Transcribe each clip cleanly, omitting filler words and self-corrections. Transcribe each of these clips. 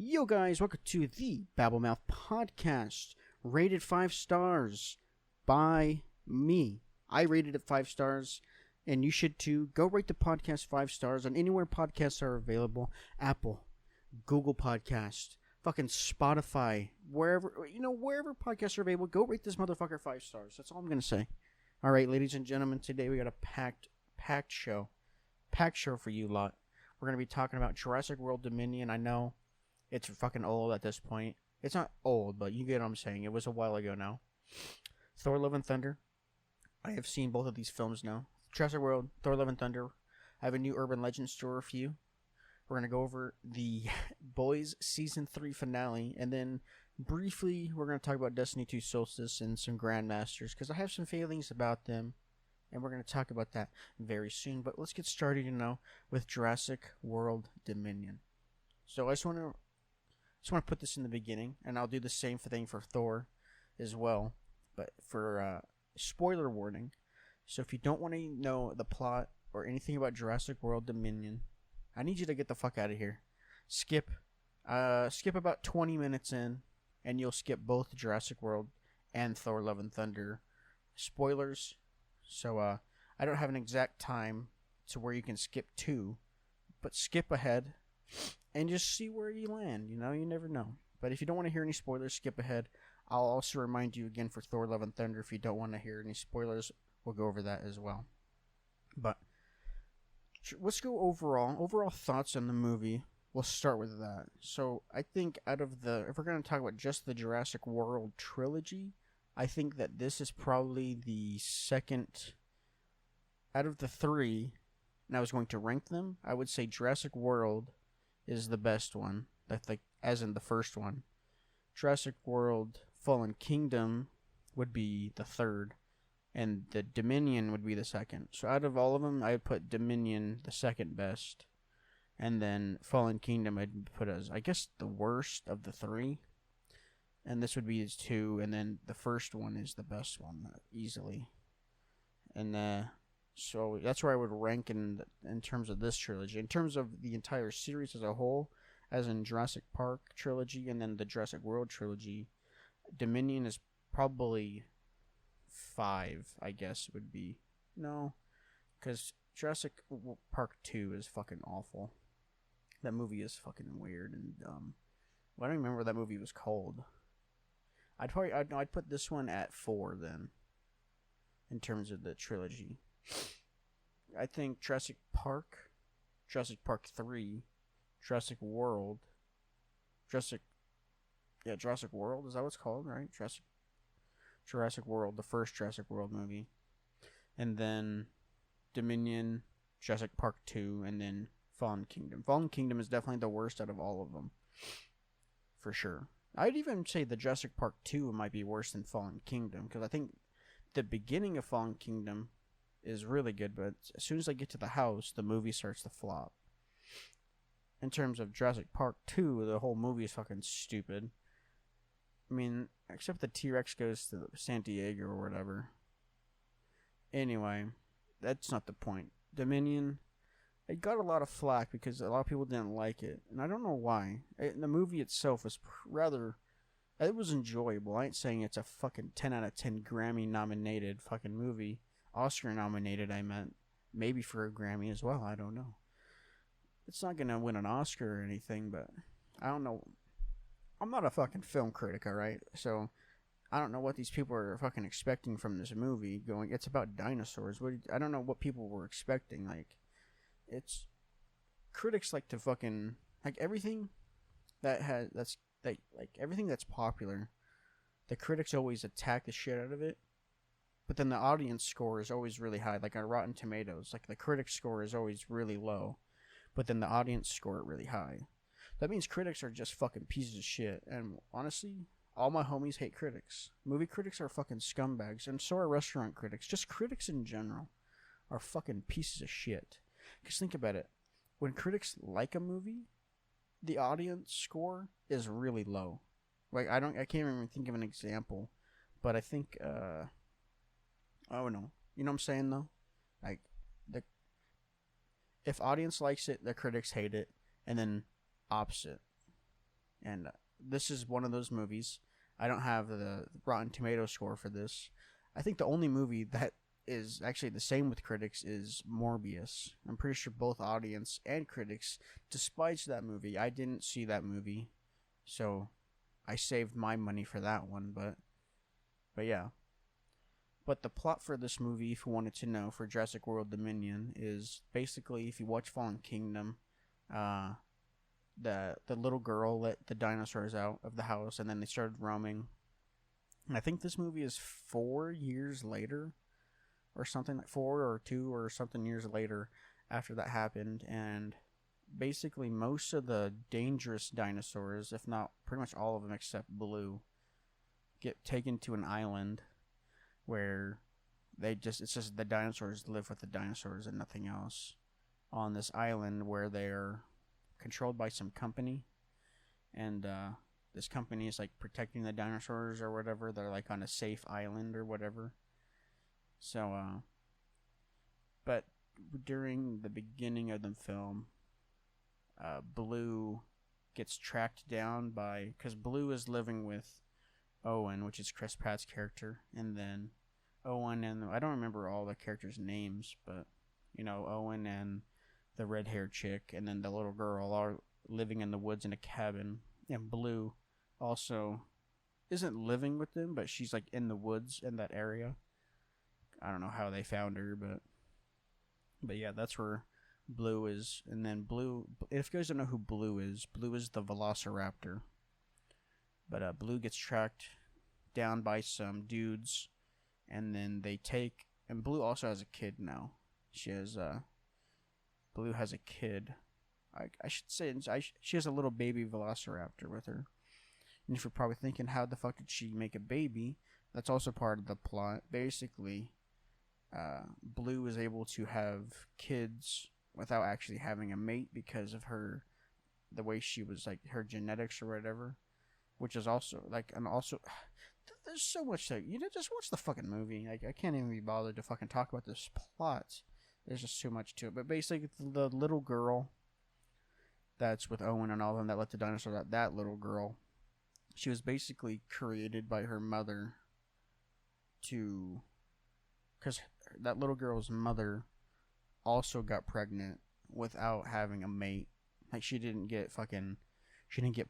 Yo guys, welcome to the Babblemouth Podcast, rated 5 stars by me. I rated it 5 stars, and you should too. Go rate the podcast 5 stars on anywhere podcasts are available. Apple, Google Podcast, fucking Spotify, wherever podcasts are available, go rate this motherfucker 5 stars. That's all I'm gonna say. Alright, ladies and gentlemen, today we got a packed show. Packed show for you lot. We're gonna be talking about Jurassic World Dominion. I know it's fucking old at this point. It's not old, but you get what I'm saying. It was a while ago now. Thor Love and Thunder. I have seen both of these films now. Jurassic World, Thor Love and Thunder. I have a new Urban Legends store review. We're going to go over the Boys Season 3 finale. And then briefly, we're going to talk about Destiny 2 Solstice and some Grandmasters. Because I have some feelings about them. And we're going to talk about that very soon. But let's get started, with Jurassic World Dominion. So I just want to put this in the beginning, and I'll do the same thing for Thor as well, but for spoiler warning. So if you don't want to know the plot or anything about Jurassic World Dominion, I need you to get the fuck out of here. Skip about 20 minutes in, and you'll skip both Jurassic World and Thor Love and Thunder spoilers. So I don't have an exact time to where you can skip to, but skip ahead and just see where you land. You never know. But if you don't want to hear any spoilers, skip ahead. I'll also remind you again for Thor Love and Thunder. If you don't want to hear any spoilers, we'll go over that as well. But let's go overall thoughts on the movie. We'll start with that. So I think if we're going to talk about just the Jurassic World trilogy, I think that this is probably the second out of the three. And I was going to rank them. I would say Jurassic World is the best one. As in the first one. Jurassic World Fallen Kingdom would be the third, and the Dominion would be the second. So out of all of them, I would put Dominion the second best, and then Fallen Kingdom I'd put as, I guess, the worst of the three. And this would be his two, and then the first one is the best one, easily. And so that's where I would rank in terms of this trilogy. In terms of the entire series as a whole, as in Jurassic Park trilogy and then the Jurassic World trilogy, Dominion is probably 5, I guess would be. No, because Jurassic Park 2 is fucking awful. That movie is fucking weird and dumb. I don't remember what that movie was called. I'd put this one at 4 then, in terms of the trilogy. I think Jurassic Park 3, Jurassic World, Jurassic World, is that what it's called, right? Jurassic World, the first Jurassic World movie. And then Dominion, Jurassic Park 2, and then Fallen Kingdom. Fallen Kingdom is definitely the worst out of all of them. For sure. I'd even say the Jurassic Park 2 might be worse than Fallen Kingdom, because I think the beginning of Fallen Kingdom is really good, but as soon as I get to the house, the movie starts to flop. In terms of Jurassic Park 2, the whole movie is fucking stupid. I mean, except the T-Rex goes to San Diego or whatever. Anyway, that's not the point. Dominion, it got a lot of flack because a lot of people didn't like it, and I don't know why. The movie itself was it was enjoyable. I ain't saying it's a fucking 10 out of 10 Grammy-nominated fucking movie. Oscar-nominated, I meant. Maybe for a Grammy as well, I don't know. It's not gonna win an Oscar or anything, but I don't know. I'm not a fucking film critic, alright? So, I don't know what these people are fucking expecting from this movie. It's about dinosaurs. I don't know what people were expecting. Critics like to fucking, everything everything that's popular, the critics always attack the shit out of it. But then the audience score is always really high, like on Rotten Tomatoes. The critic score is always really low, but then the audience score it really high. That means critics are just fucking pieces of shit. And honestly, all my homies hate critics. Movie critics are fucking scumbags, and so are restaurant critics. Just critics in general are fucking pieces of shit. Because think about it. When critics like a movie, the audience score is really low. I can't even think of an example, but I think, oh no. You know what I'm saying though? If audience likes it, the critics hate it, and then opposite. And this is one of those movies. I don't have the Rotten Tomato score for this. I think the only movie that is actually the same with critics is Morbius. I'm pretty sure both audience and critics despise that movie. I didn't see that movie, so I saved my money for that one. But yeah. But the plot for this movie, if you wanted to know, for Jurassic World Dominion, is basically if you watch Fallen Kingdom, uh, the little girl let the dinosaurs out of the house, and then they started roaming. And I think this movie is 4 years later, or something like 4 or 2 or something years later after that happened, and basically most of the dangerous dinosaurs, if not pretty much all of them except Blue, get taken to an island where it's just the dinosaurs live with the dinosaurs and nothing else on this island where they're controlled by some company, and this company is like protecting the dinosaurs or whatever. They're like on a safe island or whatever. So but during the beginning of the film, Blue gets tracked down by, because Blue is living with Owen, which is Chris Pratt's character, and then Owen and I don't remember all the characters' names, but Owen and the red-haired chick, and then the little girl are living in the woods in a cabin, and Blue also isn't living with them, but she's like in the woods in that area. I don't know how they found her, but yeah, that's where Blue is. And then Blue, if you guys don't know who Blue is the Velociraptor. But Blue gets tracked down by some dudes, and then and Blue also has a kid now. Blue has a kid. I should say she has a little baby Velociraptor with her. And if you're probably thinking, how the fuck did she make a baby? That's also part of the plot. Basically, Blue is able to have kids without actually having a mate because of the way she was, like, her genetics or whatever. Which is also, like, and also, there's so much to, just watch the fucking movie. Like, I can't even be bothered to fucking talk about this plot. There's just too much to it. But basically, the little girl that's with Owen and all of them that let the dinosaur out, that little girl, she was basically created by her mother because that little girl's mother also got pregnant without having a mate. Like, she didn't get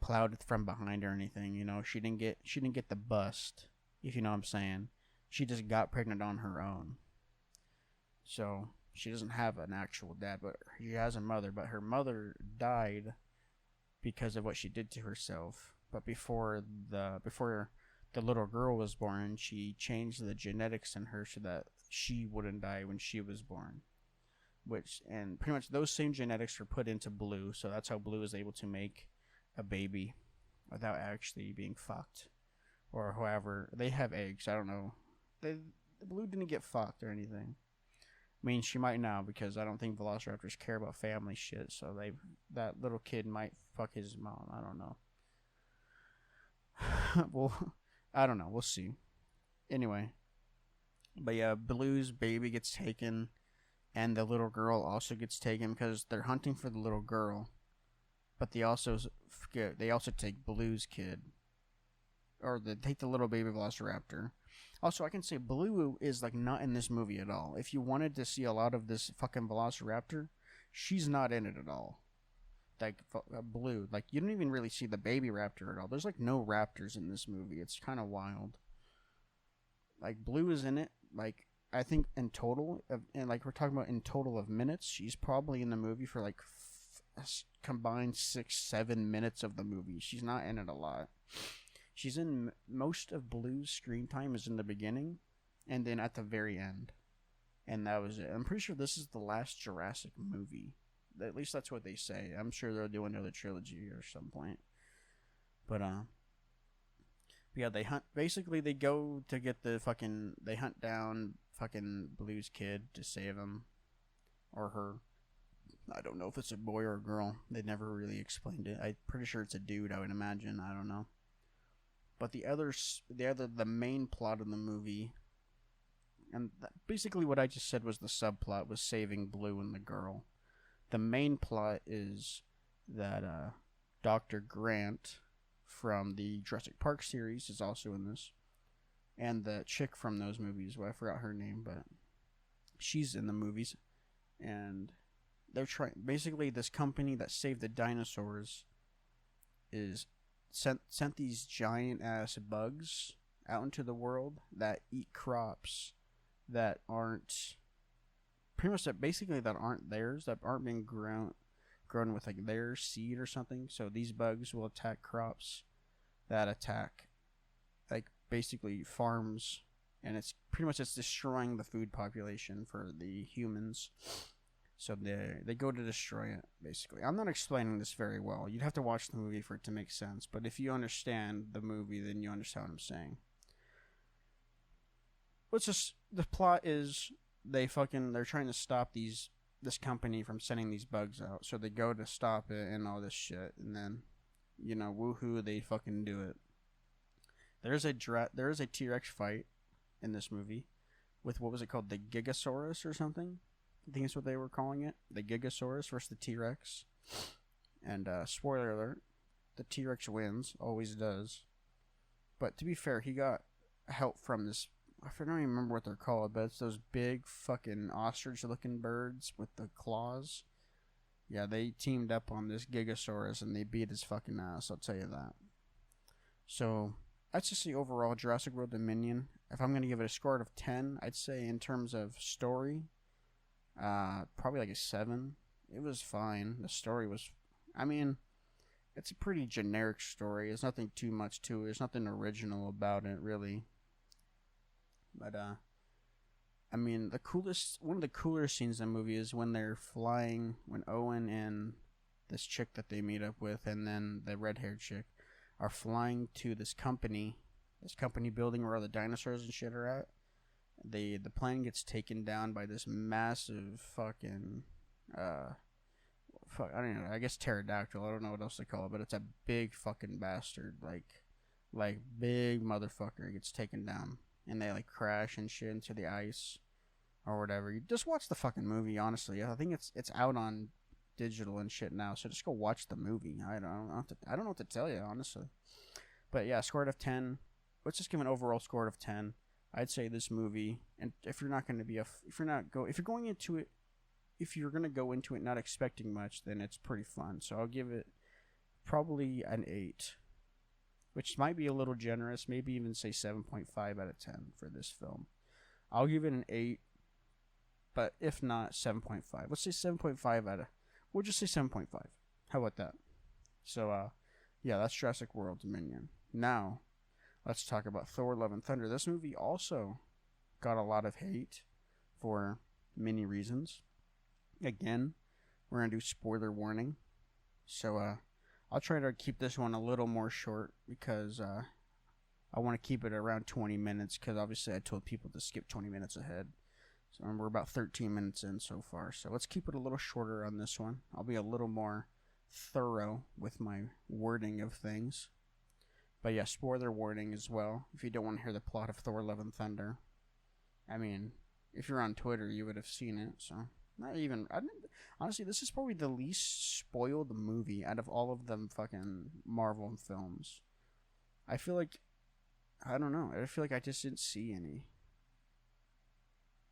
plowed from behind or anything, She didn't get the bust, if you know what I'm saying. She just got pregnant on her own. So she doesn't have an actual dad, but she has a mother. But her mother died because of what she did to herself. But before the little girl was born, she changed the genetics in her so that she wouldn't die when she was born. And pretty much those same genetics were put into Blue, so that's how Blue is able to make a baby without actually being fucked. Or however, they have eggs, I don't know. The Blue didn't get fucked or anything. I mean, she might now, because I don't think velociraptors care about family shit, so that little kid might fuck his mom, I don't know. Well, I don't know, we'll see. Anyway. But yeah, Blue's baby gets taken, and the little girl also gets taken because they're hunting for the little girl. But they also take Blue's kid. Or they take the little baby velociraptor. Also, I can say Blue is, like, not in this movie at all. If you wanted to see a lot of this fucking velociraptor, she's not in it at all. Like, Blue. Like, you don't even really see the baby raptor at all. There's, like, no raptors in this movie. It's kind of wild. Like, Blue is in it. Like, I think in total, and like we're talking about in total of minutes, she's probably in the movie for, like, combined 6-7 minutes of the movie. She's not in it a lot. She's in most of Blue's screen time is in the beginning, and then at the very end, and that was it. I'm pretty sure this is the last Jurassic movie. At least that's what they say. I'm sure they'll do another trilogy or some point. But yeah, they hunt. Basically, they go to get they hunt down fucking Blue's kid to save him, or her. I don't know if it's a boy or a girl. They never really explained it. I'm pretty sure it's a dude, I would imagine. I don't know. But the main plot of the movie, and basically what I just said was the subplot, was saving Blue and the girl. The main plot is that Dr. Grant, from the Jurassic Park series is also in this. And the chick from those movies, well, I forgot her name, but she's in the movies. And they're trying, basically this company that saved the dinosaurs is sent these giant ass bugs out into the world that eat crops that aren't pretty much that basically that aren't theirs, that aren't being grown with like their seed or something. So these bugs will attack crops that attack like basically farms, and it's pretty much it's destroying the food population for the humans. So they go to destroy it, basically. I'm not explaining this very well. You'd have to watch the movie for it to make sense. But if you understand the movie, then you understand what I'm saying. The plot is they're trying to stop this company from sending these bugs out. So they go to stop it and all this shit. And then, woohoo, they fucking do it. There is a T-Rex fight in this movie with, what was it called? The Gigasaurus or something? I think that's what they were calling it. The Gigasaurus versus the T-Rex. And spoiler alert, the T-Rex wins. Always does. But to be fair, he got help from this. I don't even remember what they're called, but it's those big fucking ostrich-looking birds with the claws. Yeah, they teamed up on this Gigasaurus and they beat his fucking ass, I'll tell you that. So, that's just the overall Jurassic World Dominion. If I'm going to give it a score out of 10, I'd say in terms of story, probably like a 7. It was fine. The story was, it's a pretty generic story. There's nothing too much to it. There's nothing original about it, really. But, one of the cooler scenes in the movie is when they're flying, when Owen and this chick that they meet up with, and then the red-haired chick, are flying to this company building where all the dinosaurs and shit are at. The plane gets taken down by this massive fucking, I don't know, I guess pterodactyl, I don't know what else they call it, but it's a big fucking bastard, like big motherfucker. It gets taken down. And they like crash and shit into the ice or whatever. You just watch the fucking movie, honestly. I think it's out on digital and shit now, so just go watch the movie. I don't know what to tell you, honestly. But yeah, score out of 10. Let's just give an overall score out of 10. I'd say this movie, and if you're going to go into it not expecting much, then it's pretty fun. So I'll give it probably an 8. Which might be a little generous, maybe even say 7.5 out of 10 for this film. I'll give it an 8, but if not, 7.5. Let's say 7.5 we'll just say 7.5. How about that? So, yeah, that's Jurassic World Dominion. Now, let's talk about Thor Love and Thunder. This movie also got a lot of hate for many reasons. Again, we're going to do spoiler warning. So, I'll try to keep this one a little more short because I want to keep it around 20 minutes because obviously I told people to skip 20 minutes ahead. So we're about 13 minutes in so far. So let's keep it a little shorter on this one. I'll be a little more thorough with my wording of things. But yeah, spoiler warning as well if you don't want to hear the plot of Thor Love and Thunder. If you're on Twitter, you would have seen it, so... Honestly, this is probably the least spoiled movie out of all of them fucking Marvel films. I feel like I just didn't see any.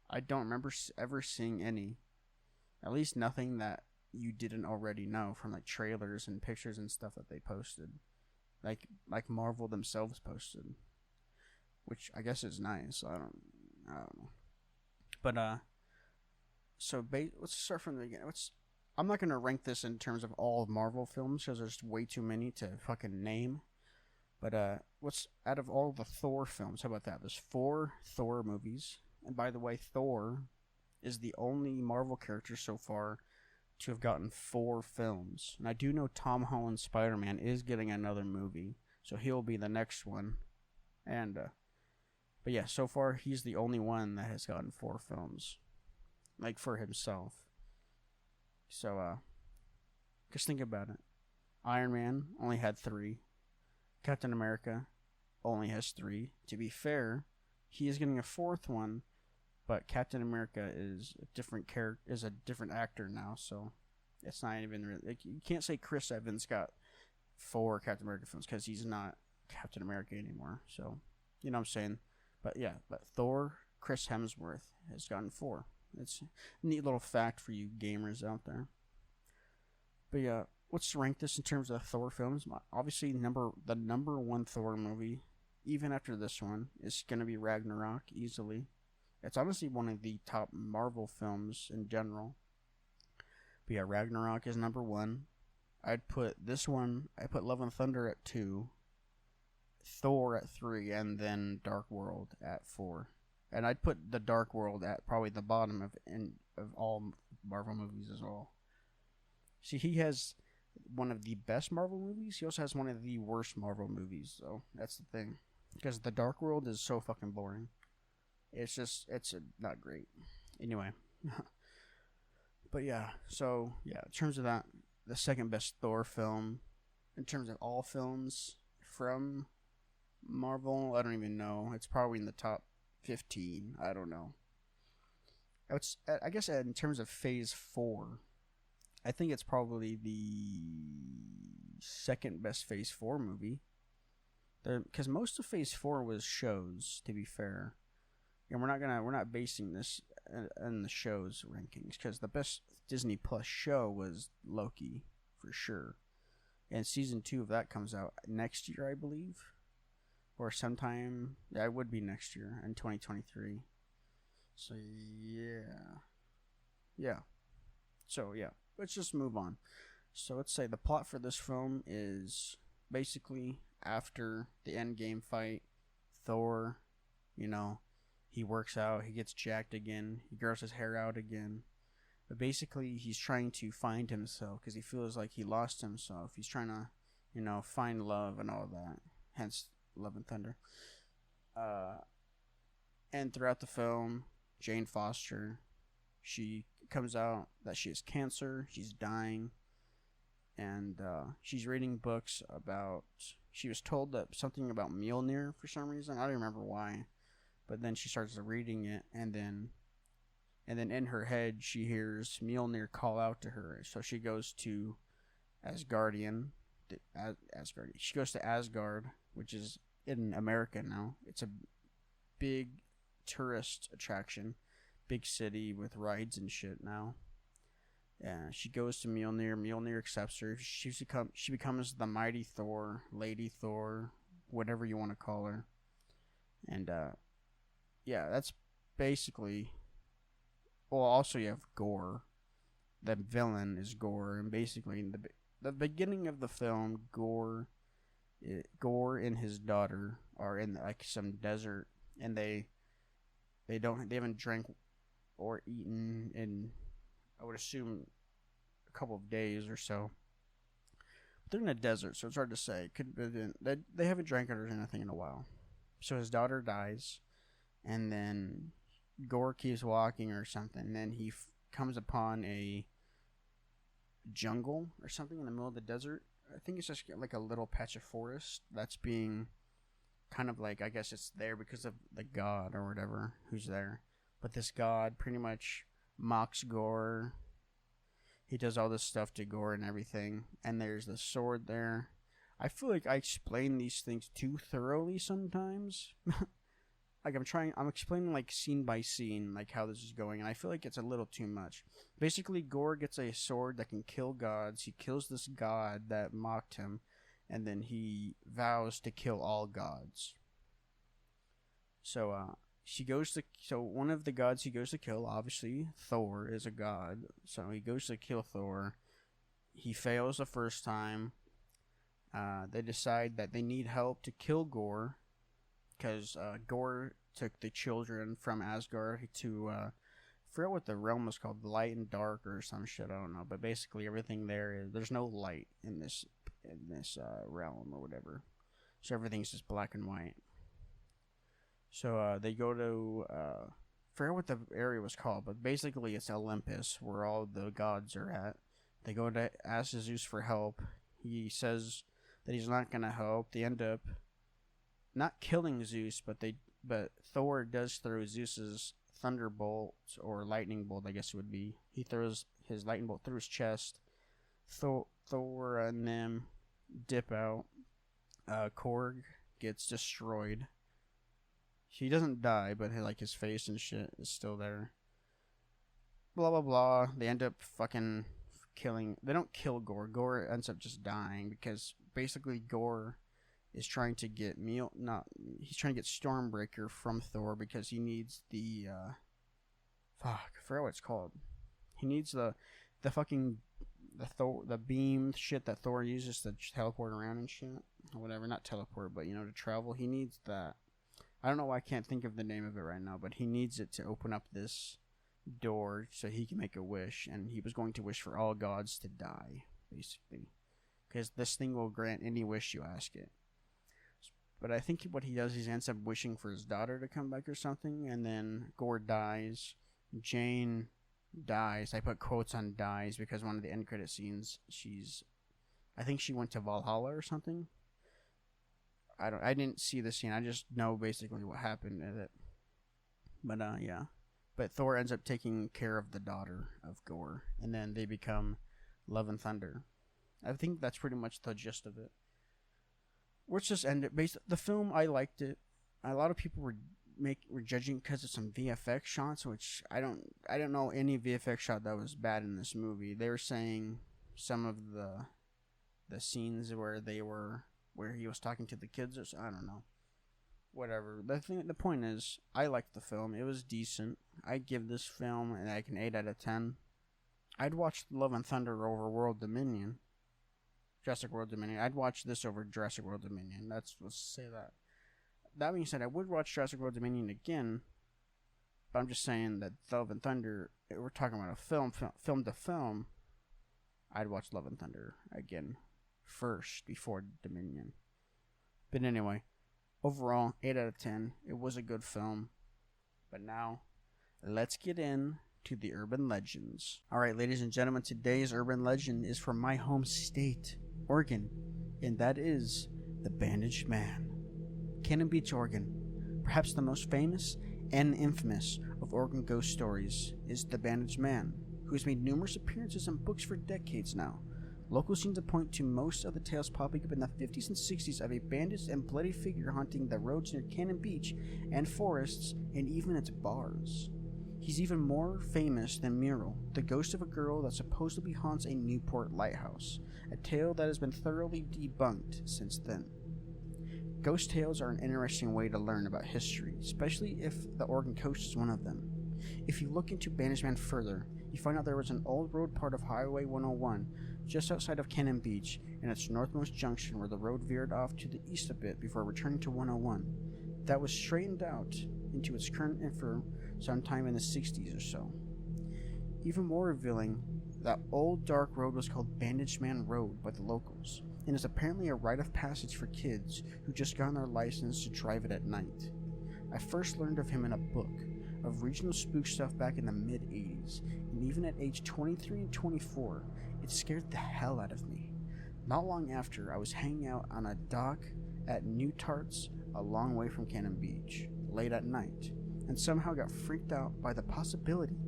I don't remember ever seeing any. At least nothing that you didn't already know from like trailers and pictures and stuff that they posted. Like Marvel themselves posted. Which I guess is nice. I don't know. But, let's start from the beginning. I'm not going to rank this in terms of all of Marvel films because there's way too many to fucking name. But what's out of all the Thor films? How about that? There's 4 Thor movies. And by the way, Thor is the only Marvel character so far to have gotten 4 films. And I do know Tom Holland's Spider-Man is getting another movie. So he'll be the next one. And, but yeah, so far he's the only one that has gotten 4 films. Like, for himself. So, just think about it. Iron Man only had 3. Captain America only has 3. To be fair, he is getting a 4th one, but Captain America is a different actor now, so it's not even really... Like, you can't say Chris Evans got 4 Captain America films because he's not Captain America anymore. So, you know what I'm saying? But yeah, but Thor, Chris Hemsworth has gotten 4. It's a neat little fact for you gamers out there. But yeah, let's rank this in terms of Thor films. Obviously, the number 1 Thor movie, even after this one, is going to be Ragnarok easily. It's honestly one of the top Marvel films in general. But yeah, Ragnarok is number 1. I put Love and Thunder at 2, Thor at 3, and then Dark World at 4. And I'd put the Dark World at probably the bottom of all Marvel movies as well. See, he has one of the best Marvel movies. He also has one of the worst Marvel movies, though. That's the thing. Because the Dark World is so fucking boring. It's not great. Anyway. But yeah, so, yeah, in terms of that, the second best Thor film, in terms of all films from Marvel, I don't even know. It's probably in the top 15. I don't know. I guess in terms of Phase 4, I think it's probably the second best Phase 4 movie. Because most of Phase 4 was shows, to be fair. And we're not basing this on the show's rankings, because the best Disney Plus show was Loki, for sure. And season 2 of that comes out next year, I believe. Or sometime, it would be next year, in 2023. So, yeah. Yeah. So, yeah. Let's just move on. So, let's say the plot for this film is basically after the Endgame fight, Thor, he works out, he gets jacked again, he grows his hair out again. But basically, he's trying to find himself because he feels like he lost himself. He's trying to, find love and all that. Hence, Love and Thunder. And throughout the film, Jane Foster, she comes out that she has cancer, she's dying, and she's reading books about, she was told that something about Mjolnir for some reason, I don't remember why, but then she starts reading it, and then in her head she hears Mjolnir call out to her, so she goes to Asgardian, she goes to Asgard, which is in America now. It's a big tourist attraction, big city with rides and shit now. Yeah, she goes to Mjolnir. Mjolnir accepts her. She becomes the mighty Thor, Lady Thor, whatever you want to call her. And yeah, that's basically. Well, also you have Gore. The villain is Gore, and basically in the beginning of the film, Gore and his daughter are in like some desert, and they haven't drank or eaten in, I would assume, a couple of days or so. But they're in a desert, so it's hard to say. Could have been, they haven't drank or anything in a while. So his daughter dies, and then Gore keeps walking or something, and then he comes upon a jungle or something in the middle of the desert. I think it's just like a little patch of forest that's being kind of like, I guess it's there because of the god or whatever who's there. But this god pretty much mocks Gore. He does all this stuff to Gore and everything. And there's the sword there. I feel like I explain these things too thoroughly sometimes. Like I'm explaining like scene by scene, like how this is going, and I feel like it's a little too much. Basically, Gore gets a sword that can kill gods. He kills this god that mocked him, and then he vows to kill all gods. So one of the gods he goes to kill, obviously Thor is a god, so he goes to kill Thor. He fails the first time. They decide that they need help to kill Gore, because Gore took the children from Asgard to, I forget what the realm was called, Light and Dark or some shit, I don't know, but basically everything there's no light in this realm or whatever, so everything's just black and white. So they go to, I forget what the area was called, but basically it's Olympus, where all the gods are at. They go to ask Zeus for help. He says that he's not going to help. They end up not killing Zeus, but Thor does throw Zeus's thunderbolt or lightning bolt, I guess it would be. He throws his lightning bolt through his chest. Thor and them dip out. Korg gets destroyed. He doesn't die, but his face and shit is still there. Blah blah blah. They end up fucking killing. They don't kill Gore. Gore ends up just dying because basically Gore is trying to get he's trying to get Stormbreaker from Thor because he needs the I forgot what it's called. He needs the beam shit that Thor uses to teleport around and shit. Or whatever, not teleport, but to travel. He needs that. I don't know why I can't think of the name of it right now, but he needs it to open up this door so he can make a wish, and he was going to wish for all gods to die, basically. Because this thing will grant any wish you ask it. But I think what he does is he ends up wishing for his daughter to come back or something, and then Gore dies. Jane dies. I put quotes on dies because one of the end credit scenes, I think she went to Valhalla or something. I didn't see the scene. I just know basically what happened in it. But yeah. But Thor ends up taking care of the daughter of Gore, and then they become Love and Thunder. I think that's pretty much the gist of it. Let's just end it. The film, I liked it. A lot of people were judging because of some VFX shots, which I don't know any VFX shot that was bad in this movie. They were saying some of the scenes where he was talking to the kids, or I don't know. Whatever. The point is, I liked the film. It was decent. I'd give this film an 8 out of 10. I'd watch Love and Thunder over World Dominion. Jurassic World Dominion. I'd watch this over Jurassic World Dominion. Let's say that. That being said, I would watch Jurassic World Dominion again, but I'm just saying that Love and Thunder, we're talking about a film to film, I'd watch Love and Thunder again first before Dominion. But anyway, overall, 8 out of 10. It was a good film. But now, let's get in to the urban legends. Alright, ladies and gentlemen, today's urban legend is from my home state, Oregon, and that is the Bandaged Man. Cannon Beach, Oregon. Perhaps the most famous and infamous of Oregon ghost stories is the Bandaged Man, who has made numerous appearances in books for decades now. Locals seem to point to most of the tales popping up in the 50s and 60s of a bandaged and bloody figure haunting the roads near Cannon Beach and forests and even its bars. He's even more famous than Muriel, the ghost of a girl that supposedly haunts a Newport lighthouse, a tale that has been thoroughly debunked since then. Ghost tales are an interesting way to learn about history, especially if the Oregon coast is one of them. If you look into Bandaged Man further, you find out there was an old road part of Highway 101 just outside of Cannon Beach in its northmost junction where the road veered off to the east a bit before returning to 101. That was straightened out into its current info sometime in the 60s or so. Even more revealing, that old dark road was called Bandaged Man Road by the locals, and is apparently a rite of passage for kids who just got their license to drive it at night. I first learned of him in a book of regional spook stuff back in the mid-80s, and even at age 23 and 24, it scared the hell out of me. Not long after, I was hanging out on a dock at New Tarts, a long way from Cannon Beach, late at night, and somehow got freaked out by the possibility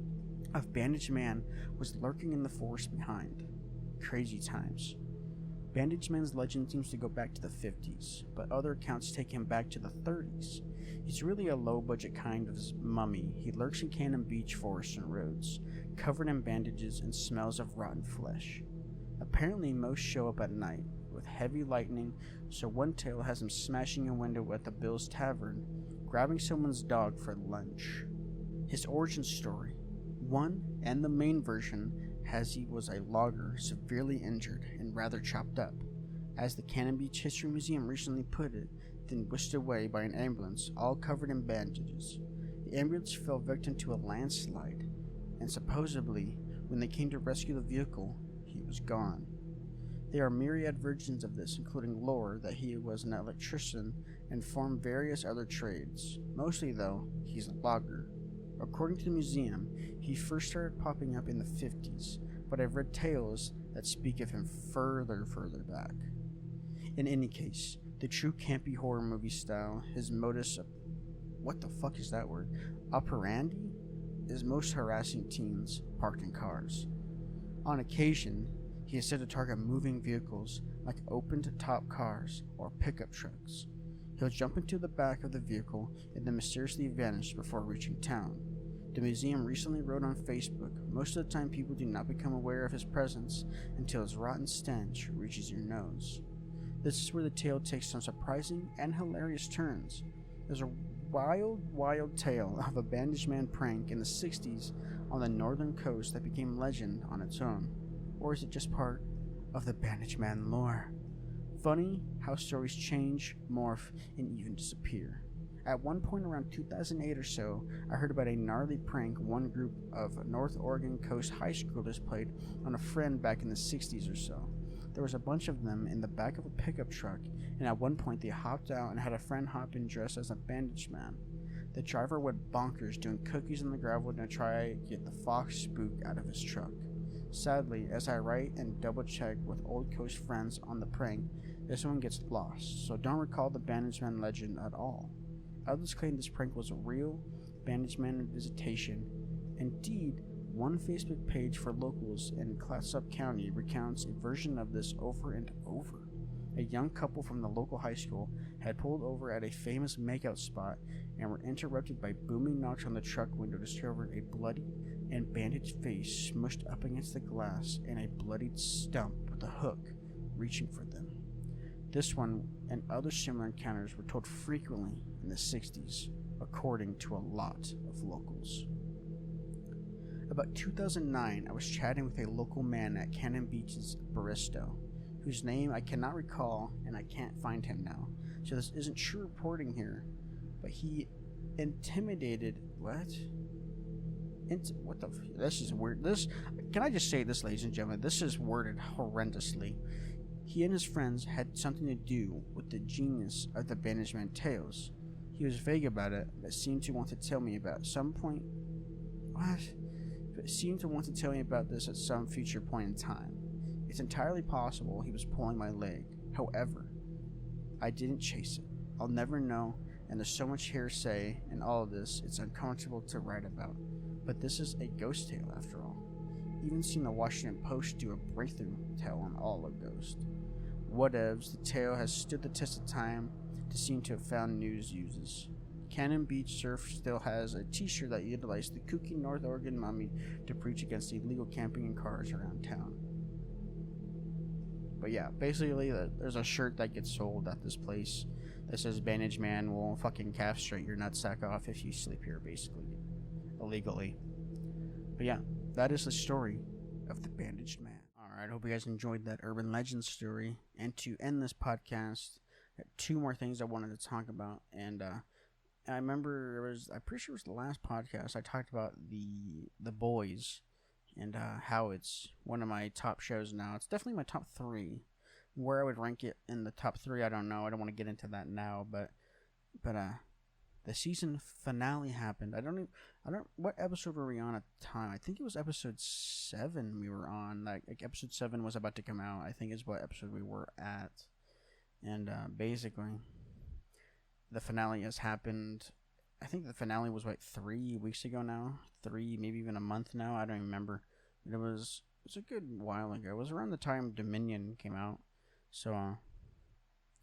of Bandaged Man was lurking in the forest behind. Crazy times. Bandaged Man's legend seems to go back to the 50s, but other accounts take him back to the 30s. He's really a low-budget kind of mummy. He lurks in Cannon Beach forests and roads, covered in bandages and smells of rotten flesh. Apparently most show up at night, with heavy lightning, so one tale has him smashing a window at the Bill's Tavern, grabbing someone's dog for lunch. His origin story. One, and the main version, has he was a logger severely injured and rather chopped up, as the Cannon Beach History Museum recently put it, then whisked away by an ambulance all covered in bandages. The ambulance fell victim to a landslide, and supposedly, when they came to rescue the vehicle, he was gone. There are myriad versions of this, including lore that he was an electrician and formed various other trades. Mostly, though, he's a logger. According to the museum, he first started popping up in the 50s, but I've read tales that speak of him further back. In any case, the true campy horror movie style, his modus what the fuck is that word? Operandi? Is most harassing teens parked in cars. On occasion, he is said to target moving vehicles like opened top cars or pickup trucks. He'll jump into the back of the vehicle and then mysteriously vanish before reaching town. The museum recently wrote on Facebook, most of the time people do not become aware of his presence until his rotten stench reaches your nose. This is where the tale takes some surprising and hilarious turns. There's a wild tale of a Bandaged Man prank in the 60s on the northern coast that became legend on its own. Or is it just part of the Bandaged Man lore? Funny how stories change, morph, and even disappear. At one point around 2008 or so, I heard about a gnarly prank one group of North Oregon coast high schoolers played on a friend back in the 60s or so. There was a bunch of them in the back of a pickup truck, and at one point they hopped out and had a friend hop in dressed as a Bandaged Man. The driver went bonkers doing cookies in the gravel to try to get the fox spook out of his truck. Sadly, as I write and double check with old coast friends on the prank, this one gets lost, so don't recall the Bandaged Man legend at all. Others claim this prank was a real Bandaged Man visitation. Indeed, one Facebook page for locals in Clatsop County recounts a version of this over and over. A young couple from the local high school had pulled over at a famous makeout spot and were interrupted by booming knocks on the truck window to discover a bloody and bandaged face smushed up against the glass and a bloodied stump with a hook reaching for them. This one and other similar encounters were told frequently in the 60s, according to a lot of locals. About 2009, I was chatting with a local man at Cannon Beach's Barristo, whose name I cannot recall and I can't find him now, so this isn't true reporting here, but he intimidated, this is weird, can I just say this, ladies and gentlemen, this is worded horrendously. He and his friends had something to do with the genius of the Bandaged Man tales. He was vague about it, but seemed to want to tell me about this at some future point in time. It's entirely possible he was pulling my leg. However, I didn't chase it. I'll never know, and there's so much hearsay in all of this, it's uncomfortable to write about. But this is a ghost tale after all. Even seen the Washington Post do a breakthrough tale on all of ghosts. Whatevs, the tale has stood the test of time to seem to have found news uses. Cannon Beach Surf still has a t-shirt that utilized the kooky North Oregon mummy to preach against illegal camping in cars around town. But yeah, basically there's a shirt that gets sold at this place that says Bandaged Man will fucking castrate your nutsack off if you sleep here, basically. Illegally. But yeah, that is the story of the Bandaged Man. Alright, I hope you guys enjoyed that urban legend story. And to end this podcast, I got two more things I wanted to talk about. And I remember I'm pretty sure it was the last podcast I talked about the Boys and how it's one of my top shows now. It's definitely my top 3. Where I would rank it in the top 3, I don't know. I don't want to get into that now, but the season finale happened. I don't what episode were we on at the time? I think it was episode 7 we were on. Like episode 7 was about to come out, I think is what episode we were at. And basically the finale has happened. I think the finale was 3 weeks ago now. 3, maybe even a month now. I don't even remember. It was a good while ago. It was around the time Dominion came out. So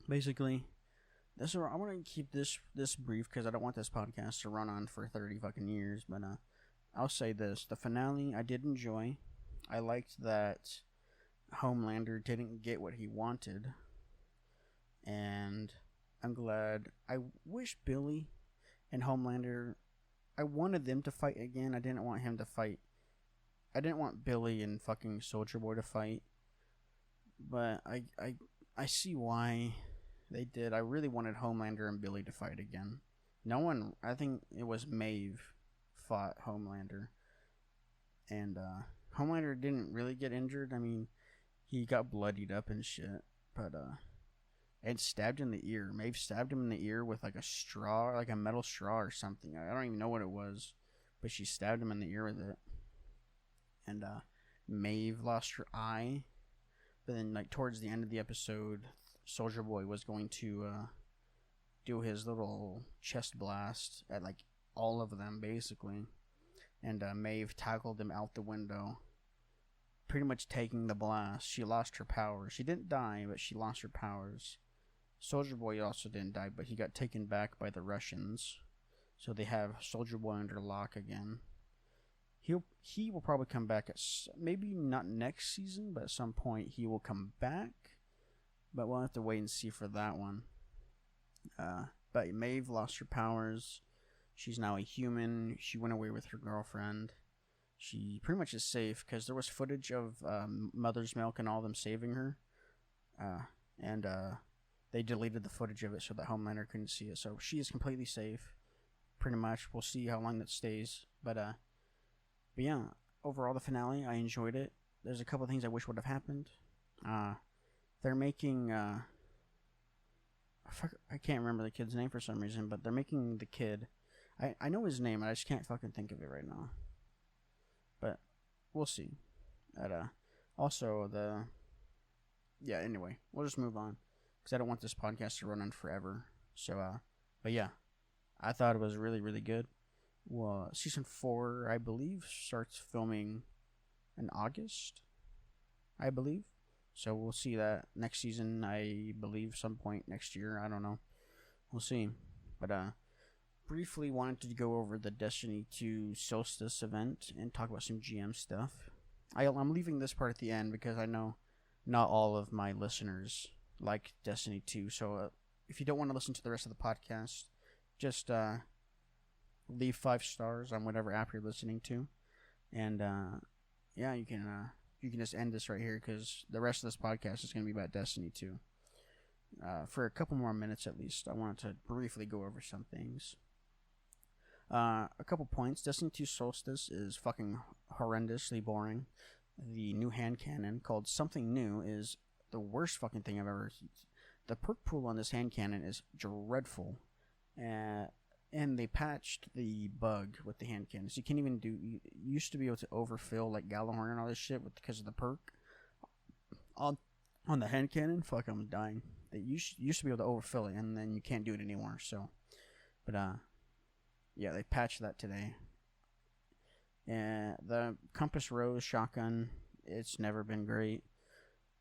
basically, I want to keep this brief because I don't want this podcast to run on for 30 fucking years. But I'll say this: the finale I did enjoy. I liked that Homelander didn't get what he wanted, and I'm glad. I wish Billy and Homelander, I wanted them to fight again. I didn't want him to fight. I didn't want Billy and fucking Soldier Boy to fight. But I see why they did. I really wanted Homelander and Billy to fight again. No one, I think it was Maeve fought Homelander. And Homelander didn't really get injured. I mean, he got bloodied up and shit. But and stabbed in the ear. Maeve stabbed him in the ear with like a straw, like a metal straw or something. I don't even know what it was, but she stabbed him in the ear with it. And Maeve lost her eye. But then, like towards the end of the episode, Soldier Boy was going to do his little chest blast at like all of them basically, and Maeve tackled him out the window. pretty much taking the blast. She lost her powers. She didn't die, but she lost her powers. Soldier Boy also didn't die, but he got taken back by the Russians. So they have Soldier Boy under lock again. He will probably come back at maybe not next season, but at some point he will come back. But we'll have to wait and see for that one. But Maeve lost her powers. She's now a human. She went away with her girlfriend. She pretty much is safe because there was footage of Mother's Milk and all them saving her. And they deleted the footage of it so that Homelander couldn't see it. So she is completely safe. Pretty much. We'll see how long that stays. But yeah, overall the finale, I enjoyed it. There's a couple things I wish would have happened. They're making I can't remember the kid's name for some reason, but they're making the kid. I know his name, I just can't fucking think of it right now. But we'll see. Also anyway, we'll just move on because I don't want this podcast to run on forever. So but yeah, I thought it was really, really good. Well, season 4, I believe, starts filming in August, I believe. So we'll see that next season, I believe, some point next year. I don't know. We'll see. But briefly wanted to go over the Destiny 2 Solstice event and talk about some GM stuff. I'm leaving this part at the end because I know not all of my listeners like Destiny 2. So if you don't want to listen to the rest of the podcast, just leave 5 stars on whatever app you're listening to. And yeah, you can just end this right here because the rest of this podcast is going to be about Destiny 2. For a couple more minutes at least, I wanted to briefly go over some things. A couple points. Destiny 2 Solstice is fucking horrendously boring. The new hand cannon called Something New is the worst fucking thing I've ever seen. The perk pool on this hand cannon is dreadful. And they patched the bug with the hand cannons. You can't even do. You used to be able to overfill like Gallahorn and all this shit because of the perk on the hand cannon. Fuck, I'm dying. They used to be able to overfill it, and then you can't do it anymore. So, but yeah, they patched that today. And the Compass Rose shotgun, it's never been great.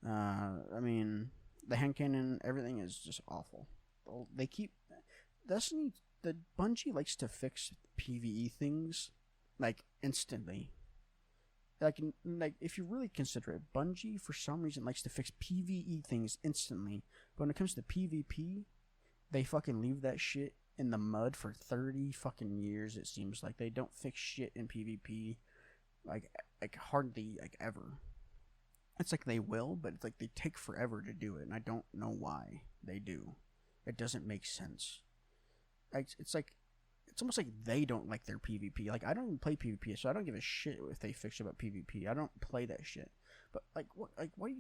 I mean, the hand cannon, everything is just awful. They keep Destiny. The Bungie likes to fix PvE things like instantly. Like if you really consider it, Bungie for some reason likes to fix PvE things instantly. But when it comes to PvP, they fucking leave that shit in the mud for 30 fucking years. It seems like they don't fix shit in PvP, like hardly like ever. It's like they will, but it's like they take forever to do it, and I don't know why they do. It doesn't make sense. It's almost like they don't like their PvP. Like, I don't even play PvP, so I don't give a shit if they fix about PvP. I don't play that shit. But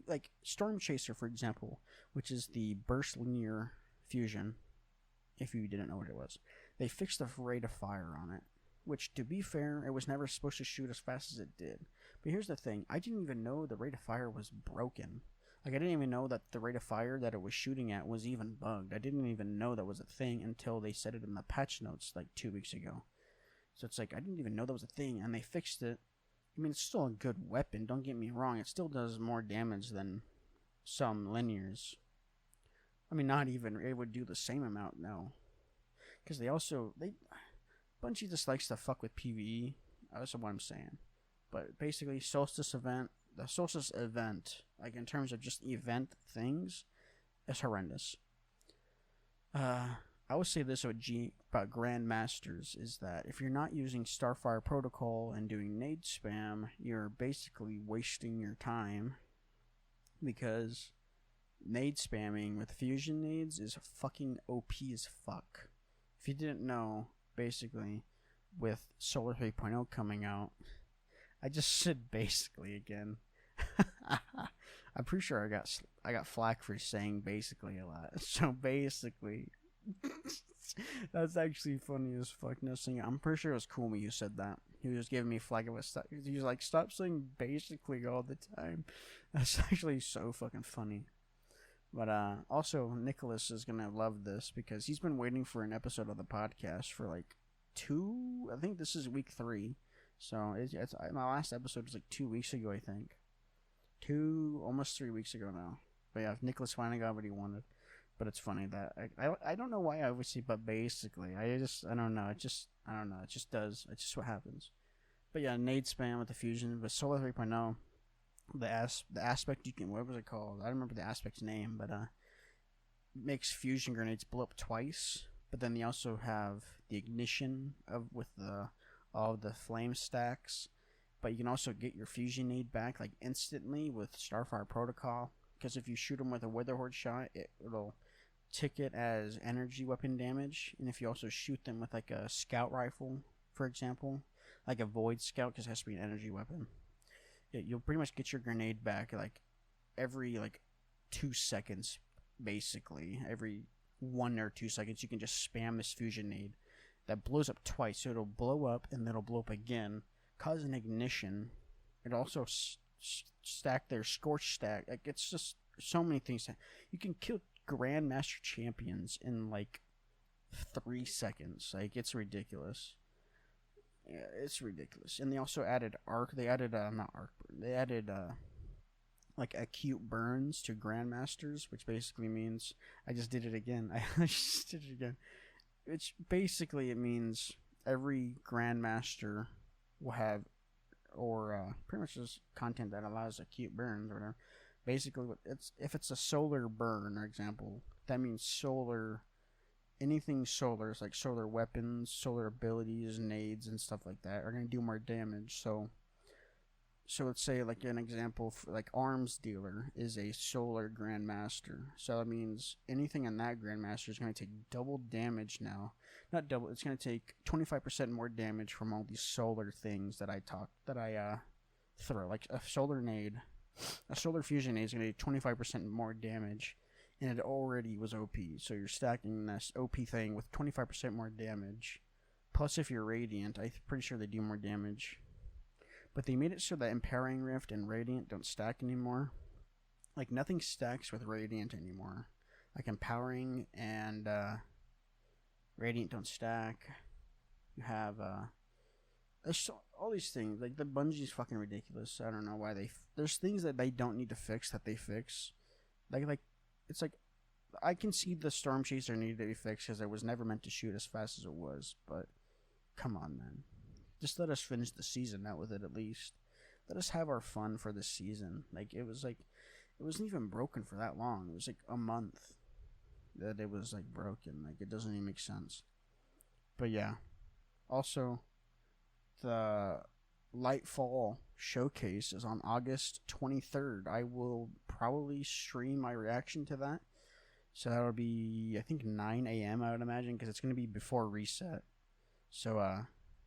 like Storm Chaser, for example, which is the burst linear fusion. If you didn't know what it was, they fixed the rate of fire on it. Which, to be fair, it was never supposed to shoot as fast as it did. But here's the thing: I didn't even know the rate of fire was broken. Like, I didn't even know that the rate of fire that it was shooting at was even bugged. I didn't even know that was a thing until they said it in the patch notes like 2 weeks ago. So it's like, I didn't even know that was a thing, and they fixed it. I mean, it's still a good weapon, don't get me wrong. It still does more damage than some linears. I mean, not even, it would do the same amount, no. Because Bungie just likes to fuck with PvE. That's what I'm saying. But basically, the Solstice event, like in terms of just event things, is horrendous. I would say this about Grandmasters is that if you're not using Starfire Protocol and doing nade spam, you're basically wasting your time, because nade spamming with fusion nades is fucking OP as fuck. If you didn't know, basically, with Solar 3.0 coming out, I just said basically again. I'm pretty sure I got flack for saying basically a lot. So basically, that's actually funny as fuck. Nothing. I'm pretty sure it was Kumi who said that. He was giving me flack of stuff. He was like, "Stop saying basically all the time." That's actually so fucking funny. But also, Nicholas is gonna love this because he's been waiting for an episode of the podcast for like 2. I think this is week 3. So it's my last episode was like 2 weeks ago, I think. almost 3 weeks ago now. But yeah, Nicholas finally got what he wanted. But it's funny that I don't know why, obviously, but basically, I don't know. I don't know. It just does. It's just what happens. But yeah, nade spam with the fusion, but Solar 3.0, the aspect you can, what was it called? I don't remember the aspect's name, but makes fusion grenades blow up twice. But then they also have the ignition with all the flame stacks. But you can also get your fusion nade back like instantly with Starfire Protocol. Because if you shoot them with a Wither Horde shot, it'll tick it as energy weapon damage. And if you also shoot them with like a scout rifle, for example, like a Void Scout, because it has to be an energy weapon, you'll pretty much get your grenade back like every 2 seconds, basically. Every 1 or 2 seconds, you can just spam this fusion nade that blows up twice. So it'll blow up and then it'll blow up again, cause an ignition. It also stack their scorch stack. Like, it's just so many things. You can kill Grandmaster champions in like 3 seconds. Like, it's ridiculous. Yeah, it's ridiculous. And they also added They added like acute burns to Grandmasters, which basically means I just did it again. Which basically it means every Grandmaster will have, or pretty much just content that allows acute burns or whatever. Basically, if it's a solar burn, for example, that means anything solar, it's like solar weapons, solar abilities, nades, and stuff like that are going to do more damage. So let's say, like, an example, like Arms Dealer is a solar Grandmaster. So that means anything in that Grandmaster is going to take double damage now. Not double, it's going to take 25% more damage from all these solar things that I throw. Like a solar nade, a solar fusion nade is going to do 25% more damage. And it already was OP. So you're stacking this OP thing with 25% more damage. Plus, if you're Radiant, I'm pretty sure they do more damage. But they made it so that Empowering Rift and Radiant don't stack anymore. Like, nothing stacks with Radiant anymore. Like, Empowering and Radiant don't stack. You have there's all these things. Like, the Bungie's fucking ridiculous. I don't know why there's things that they don't need to fix that they fix. Like it's like, I can see the Storm Chaser needed to be fixed because it was never meant to shoot as fast as it was. But come on, man. Just let us finish the season out with it at least. Let us have our fun for this season. It wasn't even broken for that long. It was like a month that it was like broken. Like, it doesn't even make sense. But yeah. Also, the Lightfall showcase is on August 23rd. I will probably stream my reaction to that. So that'll be, I think, 9 a.m. I would imagine, because it's going to be before reset. So,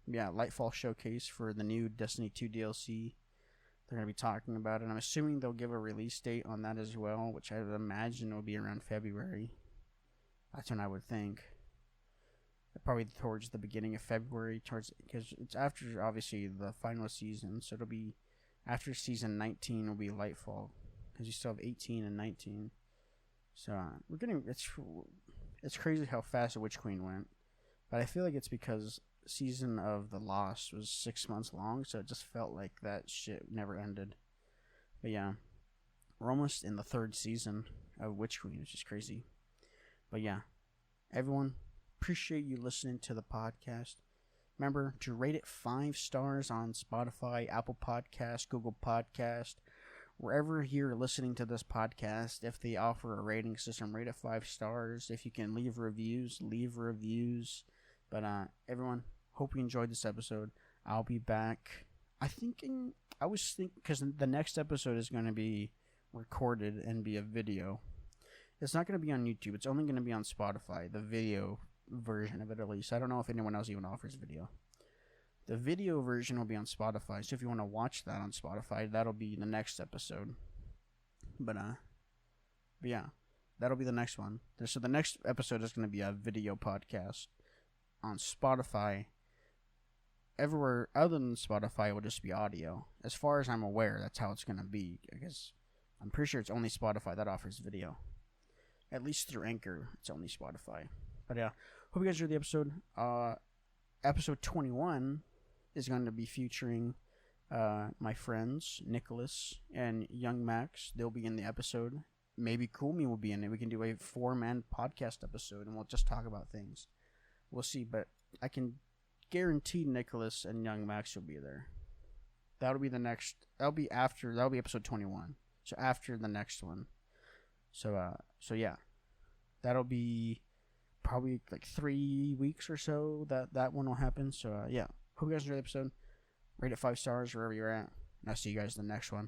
yeah, Lightfall showcase for the new Destiny 2 DLC. They're going to be talking about it. I'm assuming they'll give a release date on that as well, which I would imagine will be around February. That's when I would think. Probably towards the beginning of February, because it's after, obviously, the final season. So it'll be after season 19 will be Lightfall, because you still have 18 and 19. So we're getting, it's crazy how fast Witch Queen went. But I feel like it's because season of The Lost was 6 months long, so it just felt like that shit never ended. But yeah, we're almost in the 3rd season of Witch Queen, which is crazy. But yeah, everyone, appreciate you listening to the podcast. Remember to rate it 5 stars on Spotify, Apple Podcast, Google Podcast, wherever you're listening to this podcast. If they offer a rating system, rate it 5 stars. If you can leave reviews, leave reviews. But everyone, hope you enjoyed this episode. I'll be back. Because the next episode is going to be recorded and be a video. It's not going to be on YouTube. It's only going to be on Spotify, the video version of it at least. I don't know if anyone else even offers video. The video version will be on Spotify, so if you want to watch that on Spotify, that'll be the next episode. But yeah, that'll be the next one. So the next episode is going to be a video podcast on Spotify. Everywhere other than Spotify will just be audio. As far as I'm aware, that's how it's going to be. I guess I'm pretty sure it's only Spotify that offers video. At least through Anchor, it's only Spotify. But yeah, hope you guys enjoyed the episode. Episode 21 is going to be featuring My friends Nicholas and Young Max, they'll be in the episode. Maybe Kumi will be in it. We can do a 4-man podcast episode, and we'll just talk about things. We'll see, but I can guarantee Nicholas and Young Max will be there. That'll be the next. That'll be episode 21. So after the next one. So yeah, that'll be probably like 3 weeks or so that one will happen. So yeah, hope you guys enjoyed the episode. Rate it 5 stars wherever you're at. And I'll see you guys in the next one.